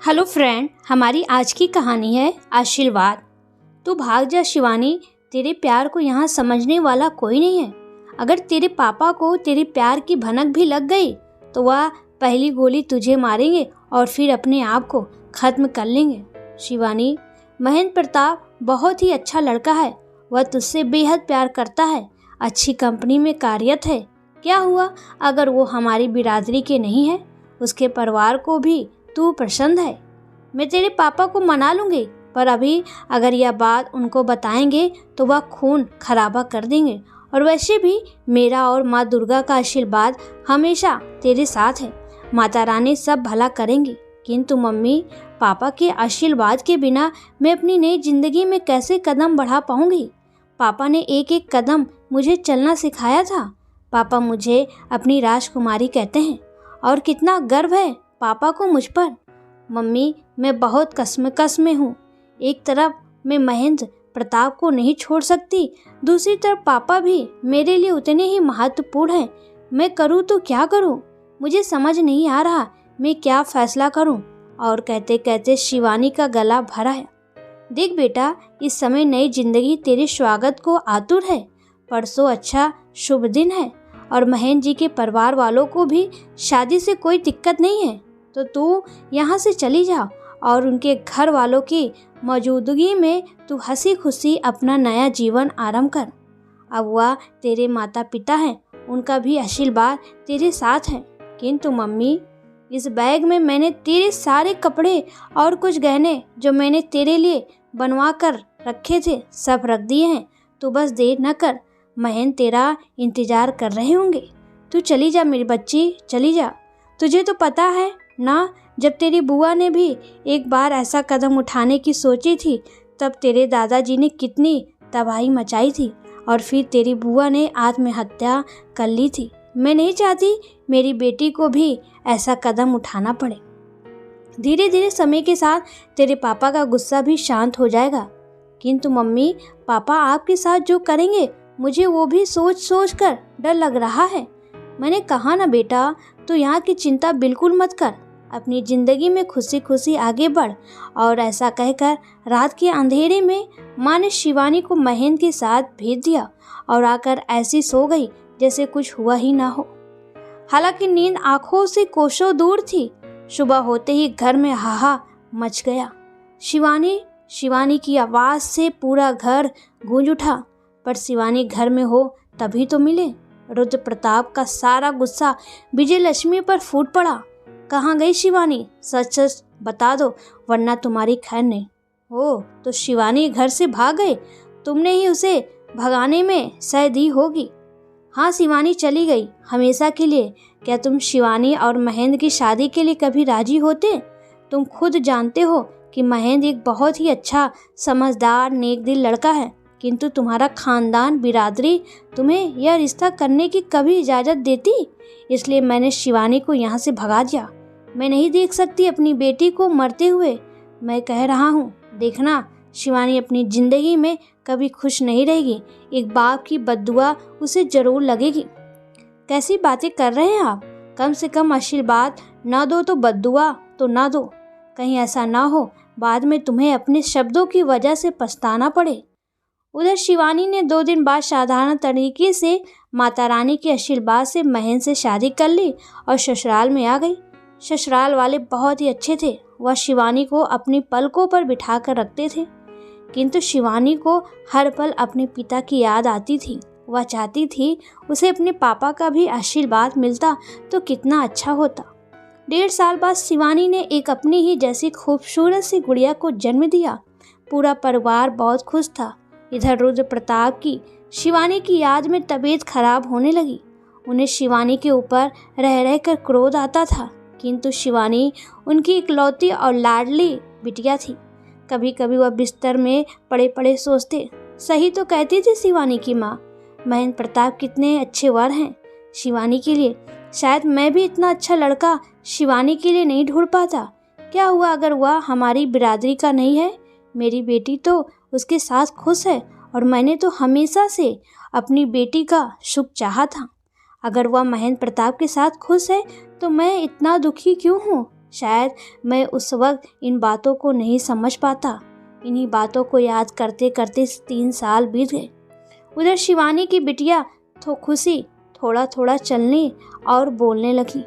Hello friend, हमारी आज की कहानी है आशीर्वाद। तू भाग जा शिवानी, तेरे प्यार को यहाँ समझने वाला कोई नहीं है। अगर तेरे पापा को तेरे प्यार की भनक भी लग गई तो वह पहली गोली तुझे मारेंगे और फिर अपने आप को खत्म कर लेंगे। शिवानी, महेंद्र प्रताप बहुत ही अच्छा लड़का है। वह तुझसे बेहद प्यार करता है, अच्छी कंपनी में कार्यरत है। क्या हुआ अगर वो हमारी बिरादरी के नहीं है? उसके परिवार को भी तू पसंद है। मैं तेरे पापा को मना लूँगी, पर अभी अगर यह बात उनको बताएंगे तो वह खून खराबा कर देंगे। और वैसे भी मेरा और माँ दुर्गा का आशीर्वाद हमेशा तेरे साथ है। माता रानी सब भला करेंगी, किंतु मम्मी पापा के आशीर्वाद के बिना मैं अपनी नई जिंदगी में कैसे कदम बढ़ा पाऊंगी? पापा ने एक एक कदम मुझे चलना सिखाया था। पापा मुझे अपनी राजकुमारी कहते हैं और कितना गर्व है पापा को मुझ पर। मम्मी, मैं बहुत कसम में हूँ। एक तरफ मैं महेंद्र प्रताप को नहीं छोड़ सकती, दूसरी तरफ पापा भी मेरे लिए उतने ही महत्वपूर्ण हैं। मैं करूँ तो क्या करूँ? मुझे समझ नहीं आ रहा मैं क्या फैसला करूँ। और कहते कहते शिवानी का गला भरा है। देख बेटा, इस समय नई जिंदगी तेरे स्वागत को आतुर है। परसों अच्छा शुभ दिन है और महेंद्र जी के परिवार वालों को भी शादी से कोई दिक्कत नहीं है, तो तू यहाँ से चली जा और उनके घर वालों की मौजूदगी में तू हंसी खुशी अपना नया जीवन आरंभ कर। अब वह तेरे माता पिता हैं, उनका भी आशीर्वाद तेरे साथ है। किंतु मम्मी, इस बैग में मैंने तेरे सारे कपड़े और कुछ गहने जो मैंने तेरे लिए बनवा कर रखे थे सब रख दिए हैं। तू बस देर न कर, महेंद्र तेरा इंतजार कर रहे होंगे। तू चली जा मेरी बच्ची, चली जा। तुझे तो पता है ना, जब तेरी बुआ ने भी एक बार ऐसा कदम उठाने की सोची थी तब तेरे दादाजी ने कितनी तबाही मचाई थी और फिर तेरी बुआ ने आत्महत्या कर ली थी। मैं नहीं चाहती मेरी बेटी को भी ऐसा कदम उठाना पड़े। धीरे धीरे समय के साथ तेरे पापा का गुस्सा भी शांत हो जाएगा। किंतु मम्मी, पापा आपके साथ जो करेंगे मुझे वो भी सोच सोच कर डर लग रहा है। मैंने कहा ना बेटा, तू यहाँ की चिंता बिल्कुल मत कर, अपनी ज़िंदगी में खुशी खुशी आगे बढ़। और ऐसा कहकर रात के अंधेरे में माँ ने शिवानी को महेंद्र के साथ भेज दिया और आकर ऐसी सो गई जैसे कुछ हुआ ही ना हो। हालांकि नींद आंखों से कोसों दूर थी। सुबह होते ही घर में हाहा मच गया। शिवानी शिवानी की आवाज़ से पूरा घर गूंज उठा। पर शिवानी घर में हो तभी तो मिले। रुद्र प्रताप का सारा गुस्सा विजय लक्ष्मी पर फूट पड़ा। कहाँ गई शिवानी? सच सच बता दो, वरना तुम्हारी खैर नहीं। हो तो शिवानी घर से भाग गए? तुमने ही उसे भगाने में सह दी होगी। हाँ, शिवानी चली गई हमेशा के लिए। क्या तुम शिवानी और महेंद्र की शादी के लिए कभी राजी होते? तुम खुद जानते हो कि महेंद्र एक बहुत ही अच्छा, समझदार, नेक दिल लड़का है, किंतु तुम्हारा खानदान, बिरादरी तुम्हें यह रिश्ता करने की कभी इजाज़त देती? इसलिए मैंने शिवानी को यहाँ से भगा दिया। मैं नहीं देख सकती अपनी बेटी को मरते हुए। मैं कह रहा हूँ, देखना, शिवानी अपनी ज़िंदगी में कभी खुश नहीं रहेगी। एक बाप की बद्दुआ उसे ज़रूर लगेगी। कैसी बातें कर रहे हैं आप? कम से कम आशीर्वाद ना दो तो बद्दुआ तो ना दो। कहीं ऐसा ना हो बाद में तुम्हें अपने शब्दों की वजह से पछताना पड़े। उधर शिवानी ने 2 दिन बाद साधारण तरीके से माता रानी के आशीर्वाद से महेंद्र से शादी कर ली और ससुराल में आ गई। ससुराल वाले बहुत ही अच्छे थे। वह शिवानी को अपनी पलकों पर बिठा कर रखते थे, किंतु शिवानी को हर पल अपने पिता की याद आती थी। वह चाहती थी उसे अपने पापा का भी आशीर्वाद मिलता तो कितना अच्छा होता। 1.5 साल बाद शिवानी ने एक अपनी ही जैसी खूबसूरत सी गुड़िया को जन्म दिया। पूरा परिवार बहुत खुश था। इधर रुद्र प्रताप की शिवानी की याद में तबीयत खराब होने लगी। उन्हें शिवानी के ऊपर रह रह कर क्रोध आता था, किंतु शिवानी उनकी इकलौती और लाडली बिटिया थी। कभी कभी वह बिस्तर में पड़े पड़े सोचते। सही तो कहती थी शिवानी की माँ, महेंद्र प्रताप कितने अच्छे वर हैं शिवानी के लिए। शायद मैं भी इतना अच्छा लड़का शिवानी के लिए नहीं ढूंढ पाता। क्या हुआ अगर वह हमारी बिरादरी का नहीं है? मेरी बेटी तो उसके साथ खुश है और मैंने तो हमेशा से अपनी बेटी का सुख चाहा था। अगर वह महेंद्र प्रताप के साथ खुश है तो मैं इतना दुखी क्यों हूँ? शायद मैं उस वक्त इन बातों को नहीं समझ पाता। इन्हीं बातों को याद करते करते 3 साल बीत गए। उधर शिवानी की बिटिया तो खुशी थोड़ा थोड़ा चलने और बोलने लगी।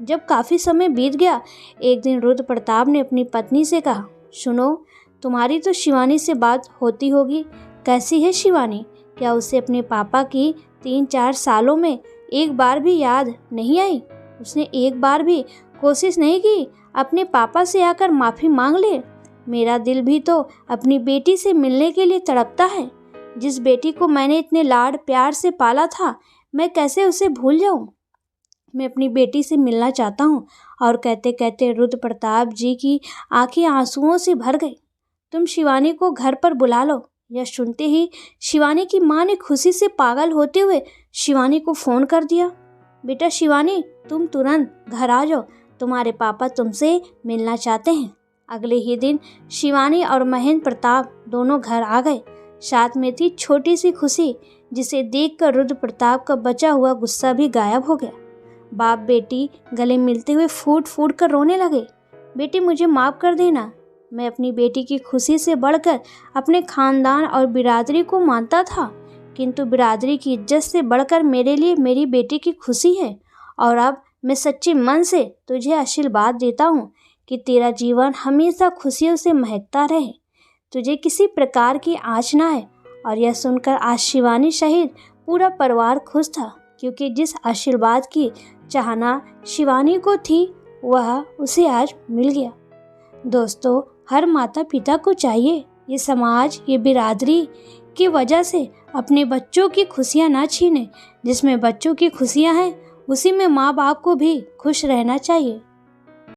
जब काफ़ी समय बीत गया, एक दिन रुद्र प्रताप ने अपनी पत्नी से कहा, सुनो, तुम्हारी तो शिवानी से बात होती होगी। कैसी है शिवानी? क्या उसे अपने पापा की 3-4 सालों में एक बार भी याद नहीं आई? उसने एक बार भी कोशिश नहीं की अपने पापा से आकर माफ़ी मांग ले? मेरा दिल भी तो अपनी बेटी से मिलने के लिए तड़पता है। जिस बेटी को मैंने इतने लाड प्यार से पाला था, मैं कैसे उसे भूल जाऊं? मैं अपनी बेटी से मिलना चाहता हूं। और कहते कहते रुद्र प्रताप जी की आंखें आंसुओं से भर गई। तुम शिवानी को घर पर बुला लो। यह सुनते ही शिवानी की माँ ने खुशी से पागल होते हुए शिवानी को फ़ोन कर दिया। बेटा शिवानी, तुम तुरंत घर आ जाओ, तुम्हारे पापा तुमसे मिलना चाहते हैं। अगले ही दिन शिवानी और महेंद्र प्रताप दोनों घर आ गए। साथ में थी छोटी सी खुशी, जिसे देखकर रुद्र प्रताप का बचा हुआ गुस्सा भी गायब हो गया। बाप बेटी गले मिलते हुए फूट फूट कर रोने लगे। बेटी, मुझे माफ़ कर देना। मैं अपनी बेटी की खुशी से बढ़कर अपने खानदान और बिरादरी को मानता था, किंतु बिरादरी की इज्जत से बढ़कर मेरे लिए मेरी बेटी की खुशी है। और अब मैं सच्चे मन से तुझे आशीर्वाद देता हूँ कि तेरा जीवन हमेशा खुशियों से महकता रहे, तुझे किसी प्रकार की आँच ना आए। और यह सुनकर आज शिवानी सहित पूरा परिवार खुश था, क्योंकि जिस आशीर्वाद की चाहना शिवानी को थी, वह उसे आज मिल गया। दोस्तों, हर माता पिता को चाहिए ये समाज, ये बिरादरी की वजह से अपने बच्चों की खुशियाँ ना छीने। जिसमें बच्चों की खुशियाँ हैं, उसी में माँ बाप को भी खुश रहना चाहिए।